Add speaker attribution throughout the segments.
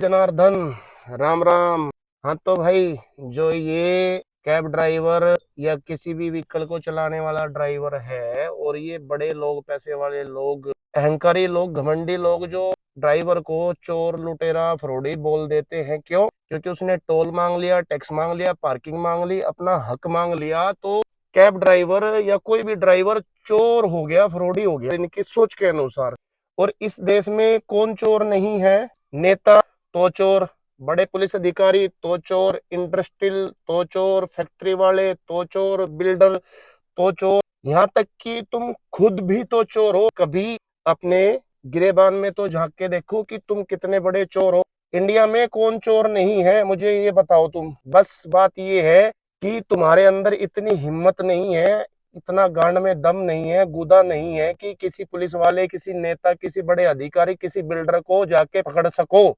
Speaker 1: जनार्दन, राम राम। हाँ तो भाई, जो ये कैब ड्राइवर या किसी भी व्हीकल को चलाने वाला ड्राइवर है, और ये बड़े लोग, पैसे वाले लोग, अहंकारी लोग, घमंडी लोग, जो ड्राइवर को चोर, लुटेरा, फ्रॉडी बोल देते हैं। क्यों? क्योंकि उसने टोल मांग लिया, टैक्स मांग लिया, पार्किंग मांग ली, अपना हक मांग लिया, तो कैब ड्राइवर या कोई भी ड्राइवर चोर हो गया, फ्रॉडी हो गया, इनकी सोच के अनुसार। और इस देश में कौन चोर नहीं है? नेता तो चोर, बड़े पुलिस अधिकारी तो चोर, इंडस्ट्रियल तो चोर, फैक्ट्री वाले तो चोर, बिल्डर तो चोर, यहाँ तक कि तुम खुद भी तो चोर हो। कभी अपने गिरेबान में तो झांक के देखो कि तुम कितने बड़े चोर हो। इंडिया में कौन चोर नहीं है, मुझे ये बताओ तुम। बस बात ये है कि तुम्हारे अंदर इतनी हिम्मत नहीं है, इतना गांड में दम नहीं है, गुदा नहीं है कि किसी पुलिस वाले, किसी नेता, किसी बड़े अधिकारी, किसी बिल्डर को जाके पकड़ सको,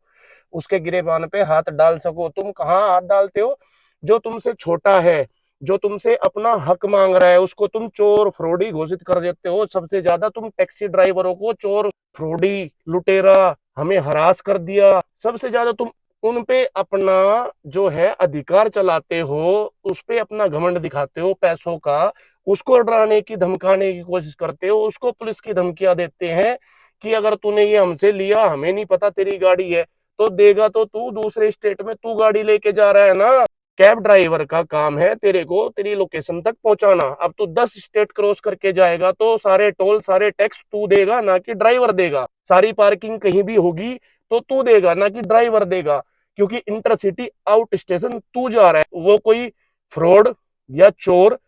Speaker 1: उसके गिरेबान पे हाथ डाल सको। तुम कहाँ हाथ डालते हो? जो तुमसे छोटा है, जो तुमसे अपना हक मांग रहा है, उसको तुम चोर, फ्रॉडी घोषित कर देते हो। सबसे ज्यादा तुम टैक्सी ड्राइवरों को चोर, फ्रॉडी, लुटेरा, हमें हरास कर दिया, सबसे ज्यादा तुम उन पे अपना जो है अधिकार चलाते हो, उस पे अपना घमंड दिखाते हो पैसों का। उसको डराने की, धमकाने की कोशिश करते हो, उसको पुलिस की धमकियां देते हैं कि अगर तूने ये हमसे लिया, हमें नहीं पता तेरी गाड़ी है, तो देगा तो तू दूसरे स्टेट में तू गाड़ी लेके जा रहा है ना। कैब ड्राइवर का काम है तेरे को तेरी लोकेशन तक पहुंचाना। अब तू 10 स्टेट क्रॉस करके जाएगा तो सारे टोल, सारे टैक्स तू देगा, ना कि ड्राइवर देगा। सारी पार्किंग कहीं भी होगी तो तू देगा, ना कि ड्राइवर देगा, क्योंकि इंटरसिटी आउट स्टेशन तू जा रहा है। वो कोई फ्रॉड या चोर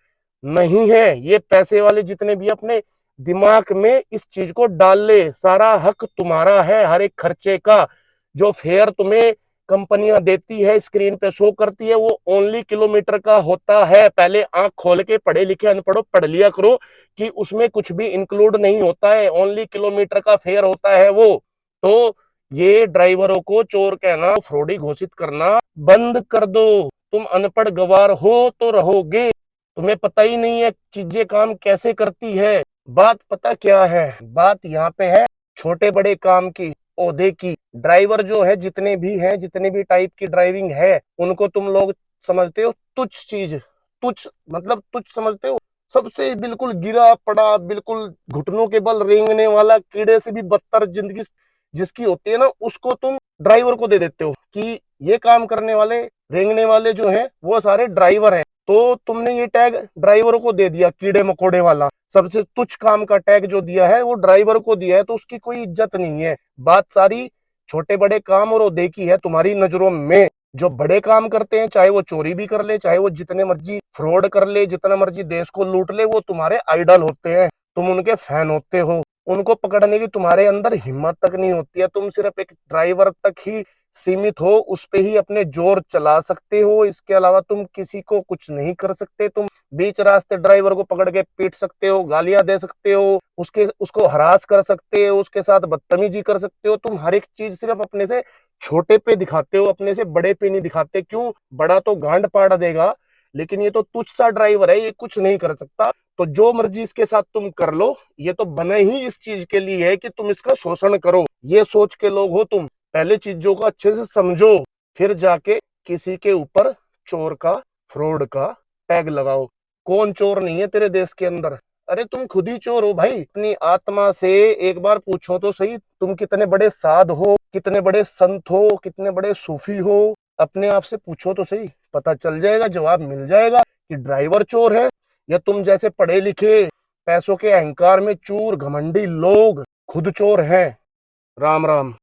Speaker 1: नहीं है। ये पैसे वाले जितने भी अपने दिमाग में इस चीज को डाल ले, सारा हक तुम्हारा है। हर एक खर्चे का जो फेयर तुम्हें कंपनियां देती है, स्क्रीन पे शो करती है, वो ओनली किलोमीटर का होता है। पहले आंख खोल के पढ़े लिखे अनपढ़ो पढ़ लिया करो कि उसमें कुछ भी इंक्लूड नहीं होता है, ओनली किलोमीटर का फेयर होता है वो। तो ये ड्राइवरों को चोर कहना, फ्रॉडी घोषित करना बंद कर दो। तुम अनपढ़ गवार हो तो रहोगे, तुम्हें पता ही नहीं है चीजें काम कैसे करती है। बात पता क्या है? बात यहाँ पे है छोटे बड़े काम की, ओहदे की। ड्राइवर जो है, जितने भी हैं, जितने भी टाइप की ड्राइविंग है, उनको तुम लोग समझते हो तुच्छ चीज। तुच्छ मतलब तुच्छ समझते हो। सबसे बिल्कुल गिरा पड़ा, बिल्कुल घुटनों के बल रेंगने वाला, कीड़े से भी बदतर जिंदगी जिसकी होती है ना, उसको तुम ड्राइवर को दे देते हो कि ये काम करने वाले, रेंगने वाले जो है वो सारे ड्राइवर हैं। तो तुमने ये टैग ड्राइवरों को दे दिया, कीड़े मकोड़े वाला। सबसे तुच्छ काम का टैग जो दिया है वो ड्राइवर को दिया है, तो उसकी कोई इज्जत नहीं है। बात सारी छोटे बड़े काम और ओहदे की है तुम्हारी नजरों में। जो बड़े काम करते हैं, चाहे वो चोरी भी कर ले, चाहे वो जितने मर्जी फ्रॉड कर ले, जितना मर्जी देश को लूट ले, वो तुम्हारे आइडल होते हैं, तुम उनके फैन होते हो। उनको पकड़ने की तुम्हारे अंदर हिम्मत तक नहीं होती है। तुम सिर्फ एक ड्राइवर तक ही सीमित हो, उस पे ही अपने जोर चला सकते हो। इसके अलावा तुम किसी को कुछ नहीं कर सकते। तुम बीच रास्ते ड्राइवर को पकड़ के पीट सकते हो, गालियां दे सकते हो, उसको हरास कर सकते हो, उसके साथ बदतमीजी कर सकते हो। तुम हर एक चीज सिर्फ अपने से छोटे पे दिखाते हो, अपने से बड़े पे नहीं दिखाते। क्यों? बड़ा तो गांड पाड़ देगा, लेकिन ये तो तुच्छ सा ड्राइवर है, ये कुछ नहीं कर सकता। तो जो मर्जी इसके साथ तुम कर लो, ये तो बने ही इस चीज के लिए है कि तुम इसका शोषण करो। ये सोच के लोग हो तुम। पहले चीजों को अच्छे से समझो, फिर जाके किसी के ऊपर चोर का, फ्रॉड का टैग लगाओ। कौन चोर नहीं है तेरे देश के अंदर? अरे तुम खुद ही चोर हो भाई। अपनी आत्मा से एक बार पूछो तो सही, तुम कितने बड़े साध हो, कितने बड़े संत हो, कितने बड़े सूफी हो। अपने आप से पूछो तो सही, पता चल जाएगा, जवाब मिल जाएगा कि ड्राइवर चोर है या तुम जैसे पढ़े लिखे, पैसों के अहंकार में चूर, घमंडी लोग खुद चोर हैं। राम राम।